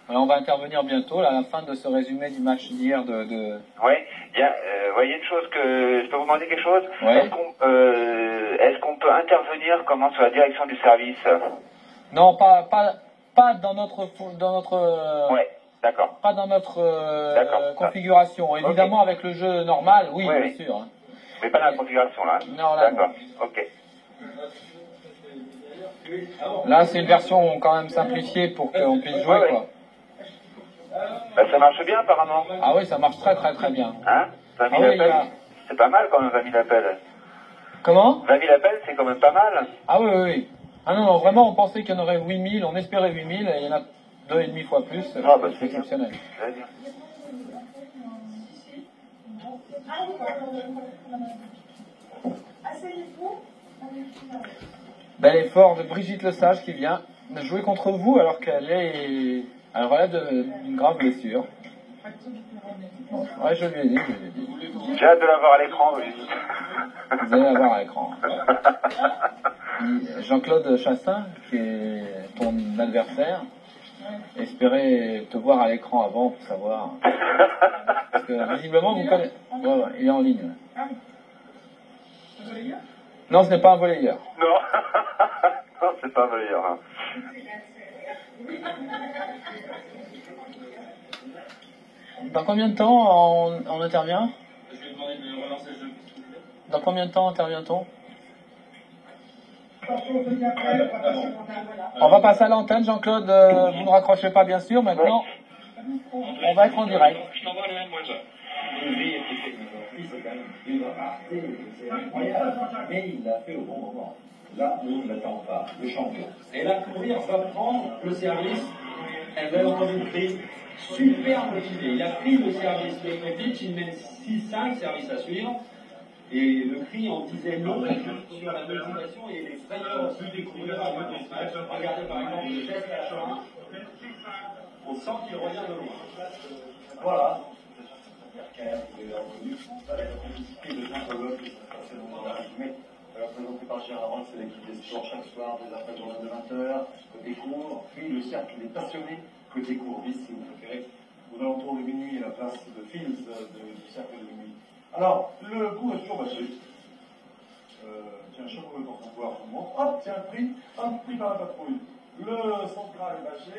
Alors on va intervenir bientôt, là, à la fin de ce résumé du match d'hier de... Oui, il y a une chose que... Je peux vous demander quelque chose? Ouais. Est-ce qu'on peut intervenir comment sur la direction du service? Non, pas dans notre... Ouais, d'accord. Pas dans notre configuration. Évidemment, okay. Avec le jeu normal, oui, oui, bien oui. sûr. Hein. Mais pas dans la configuration, là? Non, là, d'accord, non. ok. Là, c'est une version quand même simplifiée pour qu'on puisse jouer, quoi. Bah, ça marche bien, apparemment. Ah oui, ça marche très bien. Hein? 20 000 appels, c'est pas mal quand même, 20 000 appels. Comment? 20 000 appels, c'est quand même pas mal. Ah oui. Ah non, vraiment, on pensait qu'il y en aurait 8 000, on espérait 8 000, et il y en a 2,5 fois plus. Ah bah c'est exceptionnel. Très bien. Bel effort de Brigitte Lesage qui vient de jouer contre vous alors qu'elle relève d'une grave blessure. Ouais, je lui ai dit. J'ai hâte de la voir à l'écran, oui. Vous allez la voir à l'écran. Jean-Claude Chassin, qui est ton adversaire, espérait te voir à l'écran avant pour savoir. Parce que visiblement, vous connaissez. Ouais, il est en ligne. Non, ce n'est pas un volleyeur. Non, non, c'est pas un volleyeur. Hein. Dans combien de temps on intervient? Je vais demander de relancer le jeu. Dans combien de temps intervient-on? On va passer à l'antenne, Jean-Claude. Vous ne raccrochez pas, bien sûr. Maintenant, on va être en direct. Je t'envoie le même, moi, ça. C'est incroyable, mais il l'a fait au bon moment. Là, nous ne l'attend pas, le champion. Et là, courir va prendre le service. Elle va entendre une cri super motivé. Il a pris le service Petrovic, il met 6-5 services à suivre. Et le cri en disait non sur la motivation et les frayeurs aussi des coureurs. Regardez par exemple le geste à la fin. On sent qu'il revient de loin. Voilà. Présenté par Gérard Roll, c'est l'équipe des sports chaque soir, des après-journées de 20h, des cours, puis le cercle des passionnés, côté courbiste si vous préférez, aux alentours de minuit à la place de Fields du cercle de minuit. Alors, le coup est toujours battu. Tiens, chapeau pour son pouvoir, tout le monde. Hop, tiens, pris par la patrouille. Le central est bâché.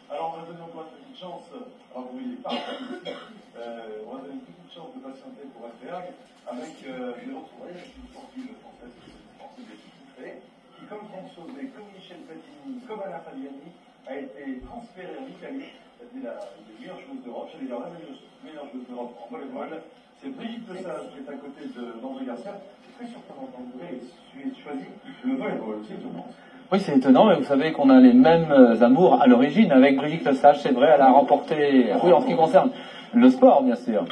Alors, on va donner encore une petite chance. Alors, oui, il est pas. On va donner une petite chance de patienter pour Asberg avec une retrouvaille avec une sportive française, qui, comme François, comme Michel Platini, comme Alain Fabiani, a été transférée en Italie. C'était la meilleure joueuse d'Europe. J'allais dire la meilleure joueuse d'Europe en volleyball. C'est Brigitte Lesage qui est à côté d'André Garcia. C'est très surprenant d'André choisi le volleyball. C'est étonnant. Oui, c'est étonnant, mais vous savez qu'on a les mêmes amours à l'origine avec Brigitte Lesage, c'est vrai, elle a remporté, oui, en ce qui concerne le sport, bien sûr.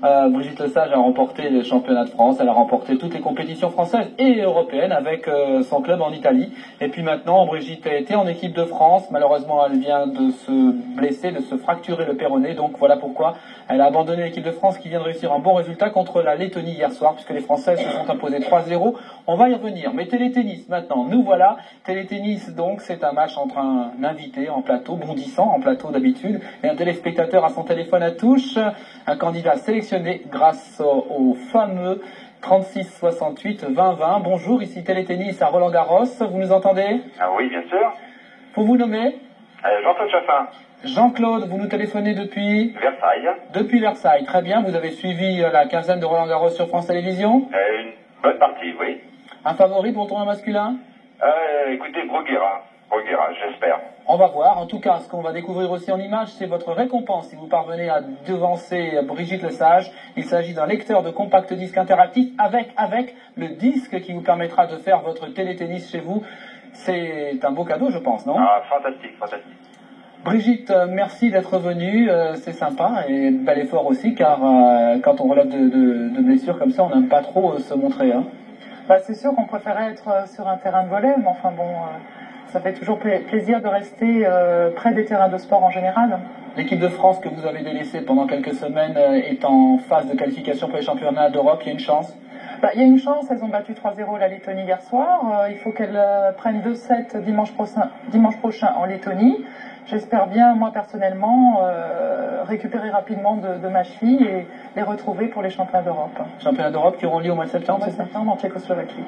Brigitte Lesage a remporté les championnats de France, elle a remporté toutes les compétitions françaises et européennes avec son club en Italie. Et puis maintenant, Brigitte a été en équipe de France. Malheureusement, elle vient de se blesser, de se fracturer le péroné. Donc voilà pourquoi elle a abandonné l'équipe de France qui vient de réussir un bon résultat contre la Lettonie hier soir, puisque les Françaises se sont imposées 3-0. On va y revenir. Mais télétennis maintenant, nous voilà. Télétennis donc, c'est un match entre un invité en plateau, bondissant en plateau d'habitude, et un téléspectateur à son téléphone à touche, un candidat sélectionné grâce au fameux 36 68 20 20. Bonjour, ici Télétennis à Roland-Garros. Vous nous entendez? Ah oui, bien sûr. Faut vous nommer? Jean-Claude Chaffin. Jean-Claude, vous nous téléphonez depuis? Versailles. Depuis Versailles, très bien. Vous avez suivi la quinzaine de Roland-Garros sur France Télévisions? Une bonne partie, oui. Un favori pour le tournoi masculin? Écoutez, Bruguera, j'espère. On va voir. En tout cas, ce qu'on va découvrir aussi en images, c'est votre récompense si vous parvenez à devancer Brigitte Lesage. Il s'agit d'un lecteur de compact disque interactif avec le disque qui vous permettra de faire votre télétennis chez vous. C'est un beau cadeau, je pense, non? Ah, fantastique. Brigitte, merci d'être venue, c'est sympa et bel effort aussi, car quand on relève de blessures comme ça, on n'aime pas trop se montrer. Hein. Bah, c'est sûr qu'on préférait être sur un terrain de volley, mais enfin bon, ça fait toujours plaisir de rester près des terrains de sport en général. L'équipe de France que vous avez délaissée pendant quelques semaines est en phase de qualification pour les championnats d'Europe, il y a une chance? Il y a une chance, elles ont battu 3-0 la Lettonie hier soir. Il faut qu'elles prennent 2-7 dimanche prochain en Lettonie. J'espère bien, moi personnellement, récupérer rapidement de ma fille et les retrouver pour les championnats d'Europe. Championnats d'Europe qui auront lieu au mois de septembre, Au mois de septembre en Tchécoslovaquie.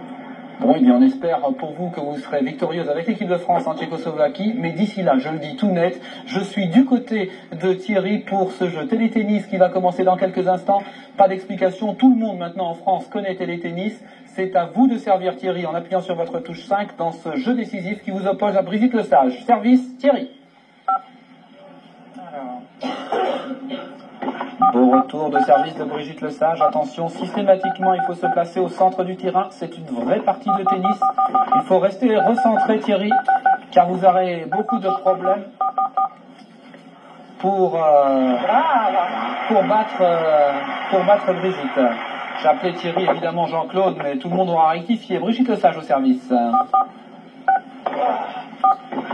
Bon, eh bien, on espère pour vous que vous serez victorieuse avec l'équipe de France en Tchécoslovaquie, mais d'ici là, je le dis tout net, je suis du côté de Thierry pour ce jeu télétennis qui va commencer dans quelques instants. Pas d'explication, tout le monde maintenant en France connaît télétennis. C'est à vous de servir Thierry en appuyant sur votre touche 5 dans ce jeu décisif qui vous oppose à Brigitte Lesage. Service, Thierry. Beau retour de service de Brigitte Lesage. Attention, systématiquement, il faut se placer au centre du terrain. C'est une vraie partie de tennis. Il faut rester recentré, Thierry, car vous aurez beaucoup de problèmes pour battre Brigitte. J'ai appelé Thierry, évidemment, Jean-Claude, mais tout le monde aura rectifié. Brigitte Lesage au service.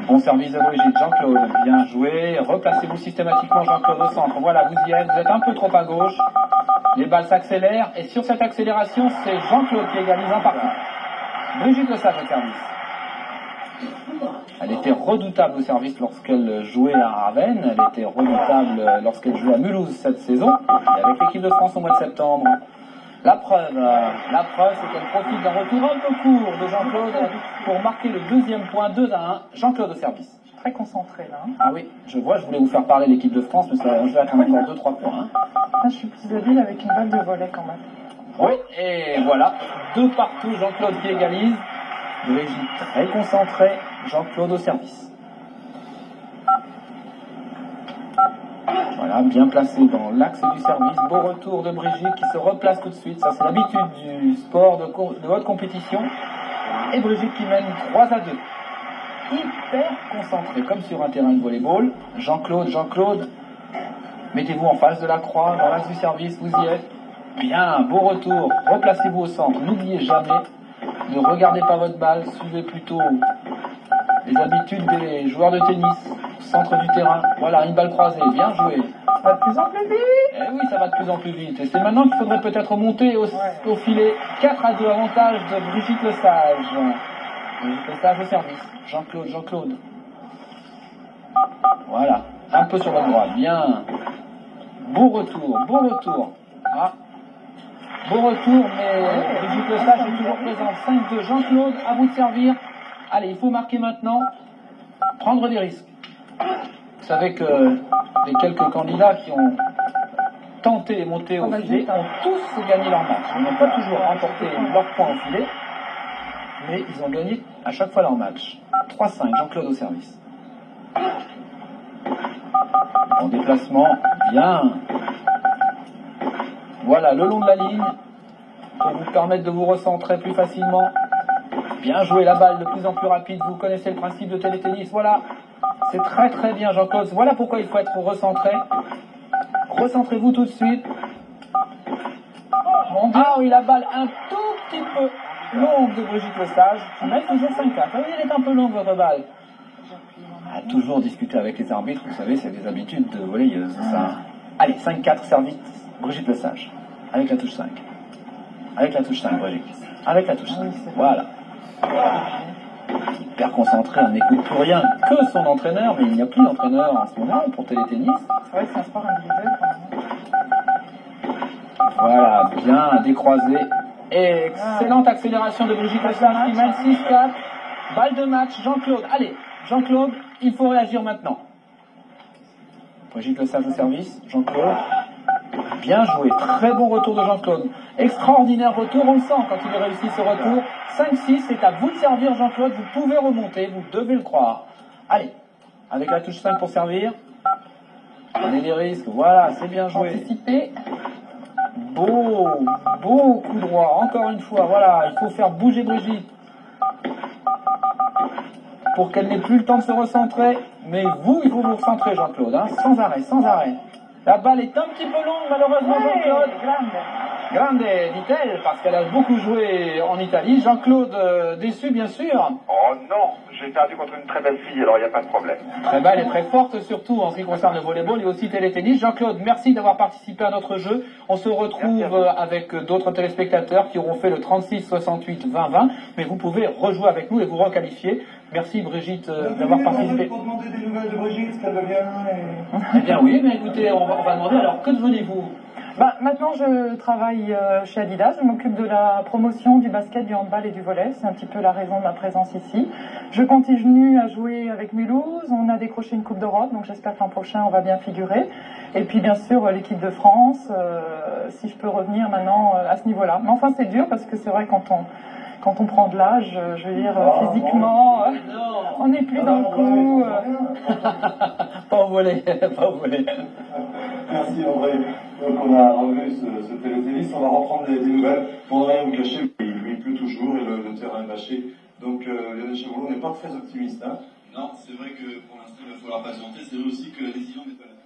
Bon service de Brigitte, Jean-Claude, bien joué. Replacez-vous systématiquement, Jean-Claude, au centre. Voilà, vous y êtes, vous êtes un peu trop à gauche. Les balles s'accélèrent, et sur cette accélération, c'est Jean-Claude qui égalise un partout. Brigitte Lesage au service. Elle était redoutable au service lorsqu'elle jouait à Ravenne. Elle était redoutable lorsqu'elle jouait à Mulhouse cette saison, et avec l'équipe de France au mois de septembre. La preuve, c'est qu'elle profite d'un retour un peu court de Jean-Claude pour marquer le deuxième point, 2-1. Jean-Claude au service. Très concentré là. Ah oui, je vois, je voulais vous faire parler l'équipe de France, mais ça, je vais attendre encore 2-3 points. Je suis plus habile avec une balle de volley quand même. Oui, et voilà, 2 partout, Jean-Claude qui égalise. Brigitte très concentrée, Jean-Claude au service. Voilà, bien placé dans l'axe du service. Beau retour de Brigitte qui se replace tout de suite. Ça, c'est l'habitude du sport de haute compétition. Et Brigitte qui mène 3-2. Hyper concentré, comme sur un terrain de volleyball. Jean-Claude, mettez-vous en face de la croix, dans l'axe du service, vous y êtes. Bien, beau retour. Replacez-vous au centre. N'oubliez jamais, ne regardez pas votre balle, suivez plutôt les habitudes des joueurs de tennis. Centre du terrain, voilà, une balle croisée, bien joué. Ça va de plus en plus vite. Eh oui, ça va de plus en plus vite. Et c'est maintenant qu'il faudrait peut-être monter au filet. 4-2, avantage de Brigitte Lesage. Brigitte Lesage au service. Jean-Claude. Voilà, un peu sur votre droite, bien. Beau retour. Ah. Beau retour, mais Brigitte Lesage est toujours présente. 5-2, Jean-Claude, à vous de servir. Allez, il faut marquer maintenant. Prendre des risques. Vous savez que les quelques candidats qui ont tenté de monter au filet ont tous gagné leur match. Ils n'ont pas toujours remporté leur point au filet, mais ils ont gagné à chaque fois leur match. 3-5, Jean-Claude au service. En déplacement, bien. Voilà, le long de la ligne, pour vous permettre de vous recentrer plus facilement. Bien joué, la balle de plus en plus rapide. Vous connaissez le principe de télétennis. Voilà. C'est très très bien, Jean-Claude. Voilà pourquoi il faut être recentré. Recentrez-vous tout de suite. Ah oui, la balle un tout petit peu longue de Brigitte Lesage, qui met toujours 5-4. Elle est un peu longue, votre balle. À toujours discuter avec les arbitres, vous savez, c'est des habitudes de volleyeuse, ça. Allez, 5-4, service, Brigitte Lesage. Avec la touche 5. Avec la touche 5, Brigitte. Avec la touche 5. Voilà. Hyper concentré, on n'écoute plus rien que son entraîneur, mais il n'y a plus d'entraîneur en ce moment pour télétennis. C'est vrai que c'est un sport individuel quand même. Voilà, bien décroisé. Excellente accélération de Brigitte Lesage qui mène 6-4. Balle de match, Jean-Claude. Allez, Jean-Claude, il faut réagir maintenant. Brigitte Lesage au service, Jean-Claude. Bien joué, très bon retour de Jean-Claude. Extraordinaire retour, on le sent quand il a réussi ce retour. 5-6, c'est à vous de servir, Jean-Claude. Vous pouvez remonter, vous devez le croire. Allez, avec la touche 5 pour servir. Prenez des risques, voilà, c'est bien joué. Anticipé. Beau coup droit, encore une fois, voilà, il faut faire bouger Brigitte. Pour qu'elle n'ait plus le temps de se recentrer. Mais vous, il faut vous recentrer, Jean-Claude, hein, sans arrêt. La balle est un petit peu longue, malheureusement, Jean-Claude. Grande, dit-elle, parce qu'elle a beaucoup joué en Italie. Jean-Claude, déçu bien sûr. Oh non, j'ai perdu contre une très belle fille, alors il n'y a pas de problème. Très belle et très forte, surtout en ce qui concerne le volleyball et aussi télétennis. Jean-Claude, merci d'avoir participé à notre jeu. On se retrouve avec d'autres téléspectateurs qui auront fait le 36 68 20 20, mais vous pouvez rejouer avec nous et vous requalifier. Merci Brigitte d'avoir participé. Pour demander des nouvelles de Brigitte, ce qu'elle devient. Eh bien oui, mais écoutez, on va demander alors, que devenez-vous? Maintenant, je travaille chez Adidas. Je m'occupe de la promotion du basket, du handball et du volley. C'est un petit peu la raison de ma présence ici. Je continue à jouer avec Mulhouse. On a décroché une Coupe d'Europe, donc j'espère que l'an prochain, on va bien figurer. Et puis, bien sûr, l'équipe de France, si je peux revenir maintenant à ce niveau-là. Mais enfin, c'est dur parce que c'est vrai, quand on prend de l'âge, je veux dire, physiquement, on n'est plus dans le coup. Pas au volley, pas au volley. Merci André. Donc on a revu ce télétennis, on va reprendre des nouvelles. Pour ne rien vous cacher, il pleut toujours et le terrain est bâché. Donc Lionel Chevrolot n'est pas très optimiste. Hein. Non, c'est vrai que pour l'instant il va falloir patienter. C'est vrai aussi que la décision n'est pas la